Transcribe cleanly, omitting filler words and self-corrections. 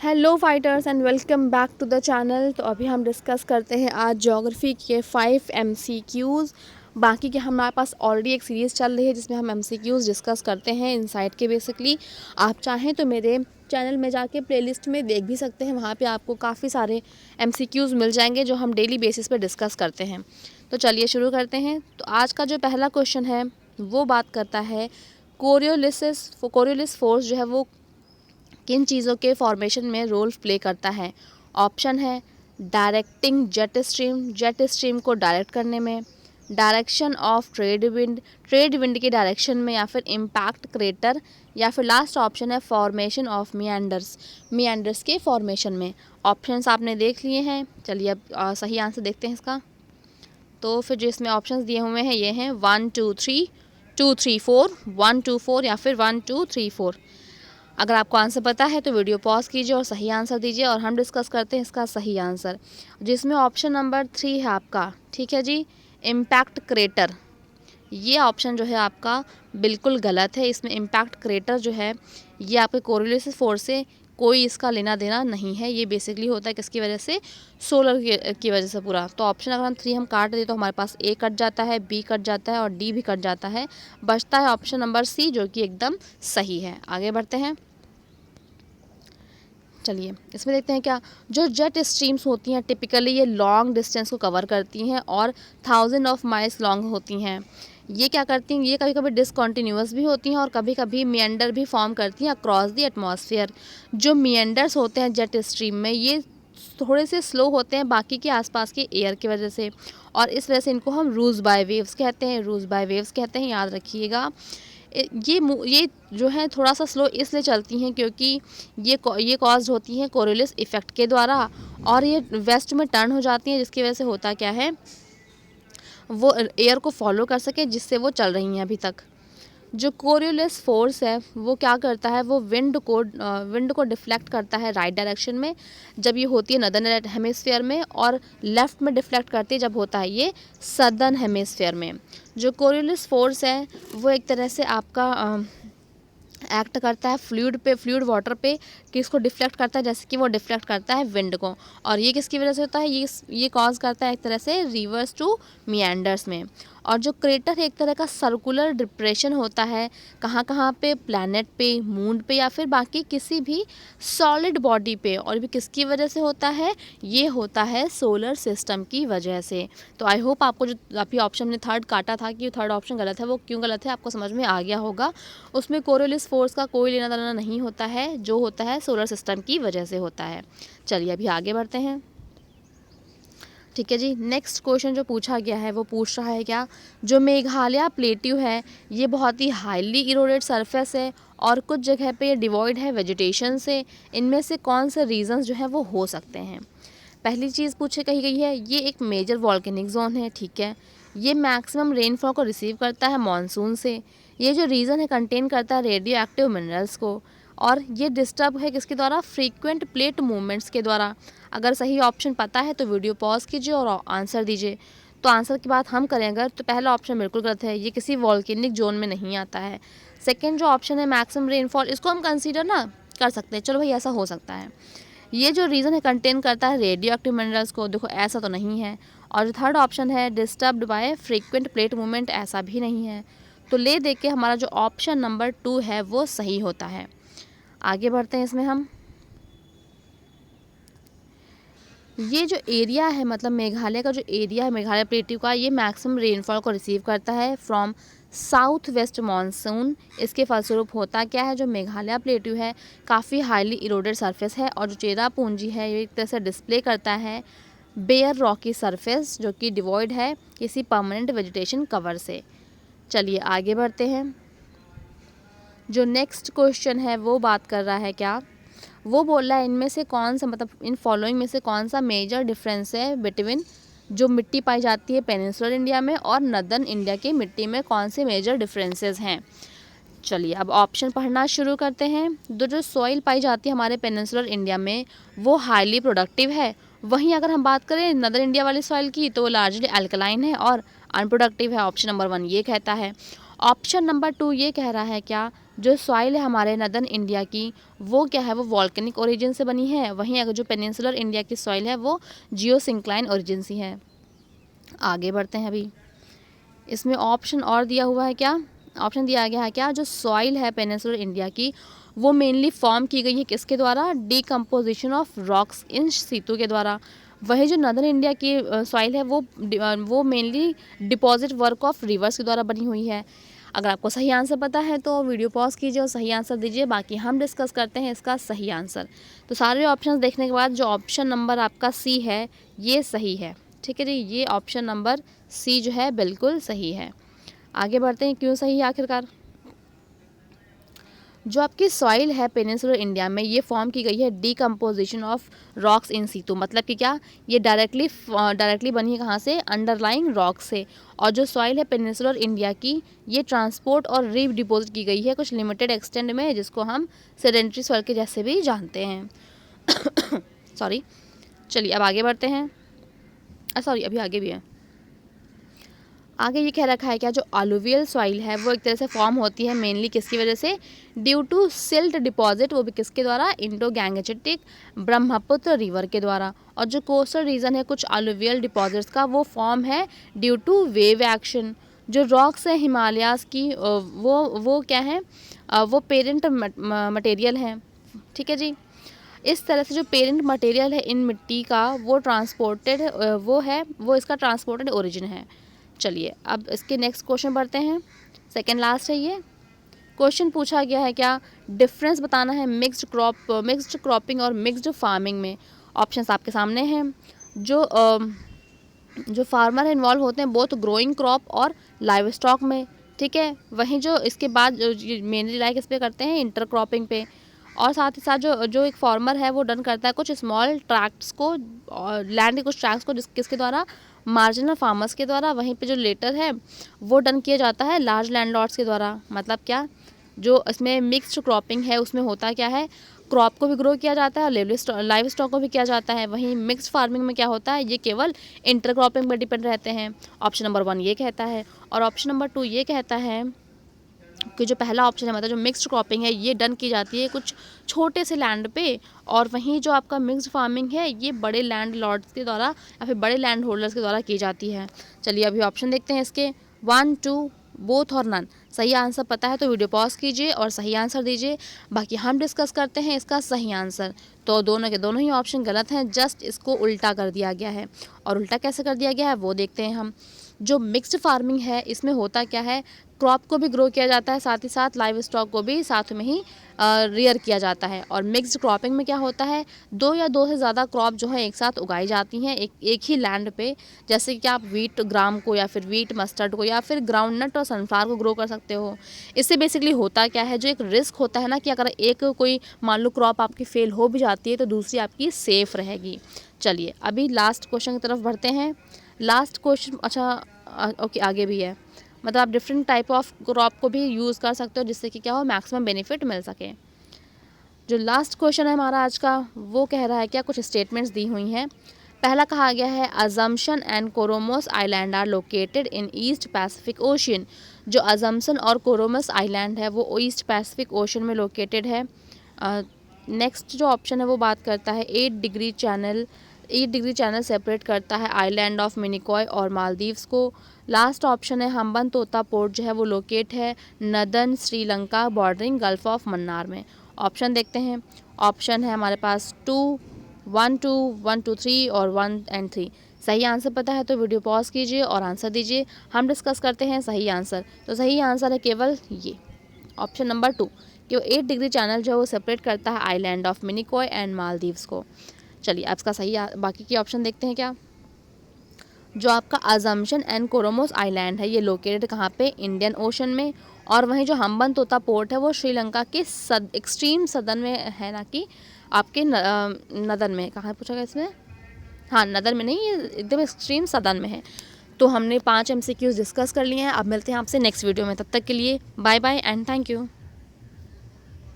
Hello fighters and welcome back to the channel. तो अभी हम डिस्कस करते हैं आज ज्योग्राफी के 5 MCQs। बाकी के हमारे पास ऑलरेडी एक सीरीज़ चल रही है जिसमें हम MCQs डिस्कस करते हैं इनसाइट के। बेसिकली आप चाहें तो मेरे चैनल में जाके प्लेलिस्ट में देख भी सकते हैं, वहाँ पे आपको काफ़ी सारे MCQs मिल जाएंगे जो हम डेली बेसिस पे डिस्कस करते हैं। तो चलिए शुरू करते हैं। तो आज का जो पहला क्वेश्चन है वो बात करता है कोरियोलिस फोर्स जो है वो किन चीज़ों के फॉर्मेशन में रोल प्ले करता है। ऑप्शन है डायरेक्टिंग जेट स्ट्रीम को डायरेक्ट करने में, डायरेक्शन ऑफ ट्रेड विंड की डायरेक्शन में, या फिर इम्पैक्ट क्रेटर, या फिर लास्ट ऑप्शन है फॉर्मेशन ऑफ मियांडर्स के फॉर्मेशन में। ऑप्शंस आपने देख लिए हैं। चलिए अब सही आंसर देखते हैं इसका। तो फिर जो इसमें ऑप्शंस दिए हुए हैं ये हैं 1 2 3 2 3 4, 1 2 4 या फिर 1 2 3 4। अगर आपको आंसर पता है तो वीडियो पॉज कीजिए और सही आंसर दीजिए और हम डिस्कस करते हैं इसका सही आंसर, जिसमें ऑप्शन नंबर 3 है आपका। ठीक है जी, इम्पैक्ट क्रेटर। ये ऑप्शन जो है आपका बिल्कुल गलत है। इसमें इम्पैक्ट क्रेटर जो है ये आपके कोरियोलिस फोर्स से कोई इसका लेना देना नहीं है। ये बेसिकली होता है किसकी वजह से, सोलर की वजह से पूरा। तो ऑप्शन अगर हम 3 हम काट दें तो हमारे पास ए कट जाता है, बी कट जाता है और डी भी कट जाता है। बचता है ऑप्शन नंबर सी जो कि एकदम सही है। आगे बढ़ते हैं। चलिए इसमें देखते हैं क्या। जो जेट स्ट्रीम्स होती हैं टिपिकली ये लॉन्ग डिस्टेंस को कवर करती हैं और 1000 ऑफ माइल्स लॉन्ग होती हैं। ये क्या करती हैं, ये कभी कभी डिसकॉन्टीन्यूअस भी होती हैं और कभी कभी मियंडर भी फॉर्म करती हैं अक्रॉस द एटमॉस्फेयर। जो मियंडर्स होते हैं जेट स्ट्रीम में ये थोड़े से स्लो होते हैं बाकी के आसपास के एयर की वजह से, और इस वजह से इनको हम रूज बाय वेव्स कहते हैं। याद रखिएगा। ये जो है थोड़ा सा स्लो इसलिए चलती हैं क्योंकि ये कॉज्ड होती हैं कोरियोलिस इफेक्ट के द्वारा, और ये वेस्ट में टर्न हो जाती हैं जिसकी वजह से होता क्या है वो एयर को फॉलो कर सके जिससे वो चल रही हैं अभी तक। जो कोरियोलिस फोर्स है वो क्या करता है, वो विंड को डिफ्लेक्ट करता है राइट डायरेक्शन में जब ये होती है नदर्न हेमिस्फीयर में, और लेफ़्ट में डिफ्लेक्ट करती है जब होता है ये सदर्न हेमिस्फीयर में। जो कोरियोलिस फोर्स है वो एक तरह से आपका एक्ट करता है फ्लूइड वाटर पे कि इसको डिफ्लेक्ट करता है, जैसे कि वो डिफ्लेक्ट करता है विंड को। और ये किसकी वजह से होता है, ये कॉज करता है एक तरह से रिवर्स टू मियंडर्स में। और जो क्रेटर है एक तरह का सर्कुलर डिप्रेशन होता है कहाँ कहाँ पे, प्लैनेट पे, मून पे, या फिर बाकी किसी भी सॉलिड बॉडी पे। और भी किसकी वजह से होता है, ये होता है सोलर सिस्टम की वजह से। तो आई होप आपको जो अभी ऑप्शन में थर्ड काटा था कि थर्ड ऑप्शन गलत है, वो क्यों गलत है आपको समझ में आ गया होगा। उसमें कोरियोलिस फोर्स का कोई लेना देना नहीं होता है, जो होता है सोलर सिस्टम की वजह से होता है। चलिए अभी आगे बढ़ते हैं। ठीक है जी, नेक्स्ट क्वेश्चन जो पूछा गया है वो पूछ रहा है क्या, जो मेघालय प्लेट्यू है ये बहुत ही हाईली इरोडेड सरफेस है और कुछ जगह पे ये डिवॉइड है वेजिटेशन से। इनमें से कौन से रीजंस जो है वो हो सकते हैं। पहली चीज़ पूछे कही गई है ये एक मेजर वॉल्केनिक जोन है। ठीक है, ये मैक्सिमम रेनफॉल को रिसीव करता है मॉनसून से। ये जो रीजन है कंटेन करता है रेडियो एक्टिव मिनरल्स को, और ये डिस्टर्ब है किसके द्वारा, फ्रीक्वेंट प्लेट मूवमेंट्स के द्वारा। अगर सही ऑप्शन पता है तो वीडियो पॉज कीजिए और आंसर दीजिए। तो आंसर की बात हम करें अगर, तो पहला ऑप्शन बिल्कुल गलत है, ये किसी वॉल्केनिक जोन में नहीं आता है। सेकेंड जो ऑप्शन है मैक्सिमम रेनफॉल, इसको हम कंसीडर ना कर सकते हैं, चलो भाई ऐसा हो सकता है। ये जो रीज़न है कंटेन करता है रेडियो एक्टिव मिनरल्स को, देखो ऐसा तो नहीं है। और जो थर्ड ऑप्शन है disturbed by frequent plate movement, ऐसा भी नहीं है। तो ले दे के हमारा जो ऑप्शन नंबर 2 है वो सही होता है। आगे बढ़ते हैं इसमें हम। ये जो एरिया है मतलब मेघालय का जो एरिया है मेघालय प्लेट्यू का, ये मैक्सिमम रेनफॉल को रिसीव करता है फ्रॉम साउथ वेस्ट मानसून। इसके फलस्वरूप होता क्या है, जो मेघालय प्लेट्यू है काफ़ी हाईली इरोडेड सरफेस है, और जो चेरापूंजी है ये एक तरह से डिस्प्ले करता है बेयर रॉकी सरफेस जो कि डिवॉइड है किसी परमानेंट वेजिटेशन कवर से। चलिए आगे बढ़ते हैं। जो नेक्स्ट क्वेश्चन है वो बात कर रहा है क्या, वो बोल रहा है इनमें से कौन सा, मतलब इन फॉलोइंग में से कौन सा मेजर डिफरेंस है बिटवीन जो मिट्टी पाई जाती है पेनिनसुलर इंडिया में और नदर्न इंडिया की मिट्टी में, कौन से मेजर डिफरेंसेस हैं। चलिए अब ऑप्शन पढ़ना शुरू करते हैं। जो सॉइल पाई जाती है हमारे पेनिनसुलर इंडिया में वो हाईली प्रोडक्टिव है। वहीं अगर हम बात करें नदर्न इंडिया वाली सॉइल की तो वो लार्जली अल्कलाइन है और अनप्रोडक्टिव है। ऑप्शन नंबर 1 ये कहता है। ऑप्शन नंबर 2 ये कह रहा है क्या, जो सॉइल है हमारे नदर्न इंडिया की वो क्या है, वो वॉल्केनिक ओरिजिन से बनी है, वहीं अगर जो पेनिनसुलर इंडिया की सॉइल है वो जियोसिंक्लाइन ओरिजिन से है। आगे बढ़ते हैं। अभी इसमें ऑप्शन और दिया हुआ है, क्या ऑप्शन दिया गया है, क्या जो सॉइल है पेनिनसुलर इंडिया की वो मेनली फॉर्म की गई है किसके द्वारा, decomposition of rocks in Situ के द्वारा। वही जो नदर्न इंडिया की सॉइल है वो mainly deposit work of reverse के द्वारा बनी हुई है। अगर आपको सही आंसर पता है तो वीडियो पॉज कीजिए और सही आंसर दीजिए, बाकी हम डिस्कस करते हैं इसका सही आंसर। तो सारे ऑप्शन देखने के बाद जो ऑप्शन नंबर आपका सी है ये सही है, ठीक है जी, ये ऑप्शन नंबर सी जो है बिल्कुल सही है। आगे बढ़ते हैं, क्यों सही है आखिरकार। जो आपकी सॉइल है पेनिनसुलर इंडिया में ये फॉर्म की गई है decomposition of rocks in Situ, मतलब कि क्या, ये डायरेक्टली बनी है कहाँ से, अंडरलाइंग रॉक से। और जो सॉइल है पेनिनसुलर इंडिया की ये ट्रांसपोर्ट और री डिपोजिट की गई है कुछ लिमिटेड एक्सटेंट में, जिसको हम सेडेंट्री सॉइल के जैसे भी जानते हैं। सॉरी, चलिए अब आगे बढ़ते हैं। सॉरी, अभी आगे भी है। आगे ये कह रखा है क्या, जो अलुवियल सॉइल है वो एक तरह से फॉर्म होती है मेनली किसकी वजह से, ड्यू टू सिल्ट डिपॉजिट, वो भी किसके द्वारा, इंडो गैंगेटिक ब्रह्मपुत्र रिवर के द्वारा। और जो कोस्टल रीजन है कुछ अलुवियल डिपॉजिट्स का वो फॉर्म है ड्यू टू वेव एक्शन। जो रॉक्स है हिमालयाज की वो क्या है, वो पेरेंट मटेरियल है, ठीक है जी। इस तरह से जो पेरेंट मटेरियल है इन मिट्टी का वो ट्रांसपोर्टेड वो इसका ट्रांसपोर्टेड ओरिजिन है। चलिए अब इसके नेक्स्ट क्वेश्चन बढ़ते हैं, सेकंड लास्ट है ये। क्वेश्चन पूछा गया है क्या, डिफरेंस बताना है मिक्स्ड क्रॉपिंग और मिक्स्ड फार्मिंग में। ऑप्शंस आपके सामने हैं। जो फार्मर इन्वॉल्व होते हैं बोथ ग्रोइंग क्रॉप और लाइव स्टॉक में, ठीक है। वहीं जो इसके बाद मेनली लाइक इस पे करते हैं इंटर क्रॉपिंग पे। और साथ ही साथ जो एक फार्मर है वो डन करता है कुछ स्मॉल ट्रैक्ट्स को, लैंड के कुछ ट्रैक्ट्स को किसके द्वारा, मार्जिनल फार्मर्स के द्वारा। वहीं पे जो लेटर है वो डन किया जाता है लार्ज लैंडलॉर्ड्स के द्वारा। मतलब क्या, जो इसमें मिक्स्ड क्रॉपिंग है उसमें होता क्या है, क्रॉप को भी ग्रो किया जाता है और लाइव स्टॉक को भी किया जाता है। वहीं मिक्स्ड फार्मिंग में क्या होता है, ये केवल इंटर क्रॉपिंग पर डिपेंड रहते हैं। ऑप्शन नंबर 1 ये कहता है। और ऑप्शन नंबर 2 ये कहता है कि जो पहला ऑप्शन है मतलब जो मिक्स्ड क्रॉपिंग है ये डन की जाती है कुछ छोटे से लैंड पे, और वहीं जो आपका मिक्स्ड फार्मिंग है ये बड़े लैंड लॉर्ड्स के द्वारा या फिर बड़े लैंड होल्डर्स के द्वारा की जाती है। चलिए अभी ऑप्शन देखते हैं इसके, 1, 2, बोथ और नन। सही आंसर पता है तो वीडियो पॉज कीजिए और सही आंसर दीजिए, बाकी हम डिस्कस करते हैं इसका सही आंसर। तो दोनों के दोनों ही ऑप्शन गलत हैं, जस्ट इसको उल्टा कर दिया गया है। और उल्टा कैसे कर दिया गया है वो देखते हैं हम। जो मिक्स्ड फार्मिंग है इसमें होता क्या है, क्रॉप को भी ग्रो किया जाता है, साथ ही साथ लाइव स्टॉक को भी साथ में ही रियर किया जाता है। और मिक्स्ड क्रॉपिंग में क्या होता है, 2 या 2 से ज़्यादा क्रॉप जो है एक साथ उगाई जाती हैं एक ही लैंड पे। जैसे कि आप वीट ग्राम को या फिर वीट मस्टर्ड को या फिर ग्राउंडनट और सनफ्लावर को ग्रो कर सकते हो। इससे बेसिकली होता क्या है, जो एक रिस्क होता है ना कि अगर एक कोई मान लो क्रॉप आपकी फेल हो भी जाती है तो दूसरी आपकी सेफ रहेगी। चलिए अभी लास्ट क्वेश्चन की तरफ बढ़ते हैं। लास्ट क्वेश्चन, अच्छा ओके आगे भी है, मतलब आप डिफरेंट टाइप ऑफ क्रॉप को भी यूज़ कर सकते हो जिससे कि क्या हो, मैक्सिमम बेनिफिट मिल सके। जो लास्ट क्वेश्चन है हमारा आज का वो कह रहा है क्या, कुछ स्टेटमेंट्स दी हुई हैं। पहला कहा गया है Assumption and Coromos island are located in East Pacific Ocean. जो अजम्पशन और कोरोमस आइलैंड है वो ईस्ट पैसिफिक ओशन में लोकेटेड है। नेक्स्ट जो ऑप्शन है वो बात करता है 8 डिग्री चैनल सेपरेट करता है आइलैंड ऑफ मिनिकॉय और मालदीव्स को। लास्ट ऑप्शन है हम्बनतोता पोर्ट जो है वो लोकेट है northern Sri Lanka bordering gulf of Mannar में। ऑप्शन देखते हैं। ऑप्शन है हमारे पास 2, 1, 2, 1, 2, 3 और 1 और 3। सही आंसर पता है तो वीडियो पॉज कीजिए और आंसर दीजिए, हम डिस्कस करते हैं सही आंसर। तो सही आंसर है केवल ये ऑप्शन नंबर 2 कि 8 डिग्री चैनल जो है वो सेपरेट करता है island of Minicoy and Maldives को। चलिए अब इसका सही बाकी के ऑप्शन देखते हैं। क्या जो आपका अजम्पशन एंड कोरोमोस आइलैंड है ये लोकेटेड कहाँ पे, इंडियन ओशन में। और वहीं जो हम्बनतोता पोर्ट है वो श्रीलंका के एक्सट्रीम सदर्न में है, ना कि आपके नदर्न में। कहाँ पूछा गया इसमें, हाँ नदर्न में नहीं, ये एकदम एक्सट्रीम सदर्न में है। तो हमने 5 MCQs डिस्कस कर लिए हैं। अब मिलते हैं आपसे नेक्स्ट वीडियो में, तब तक के लिए bye bye and thank you.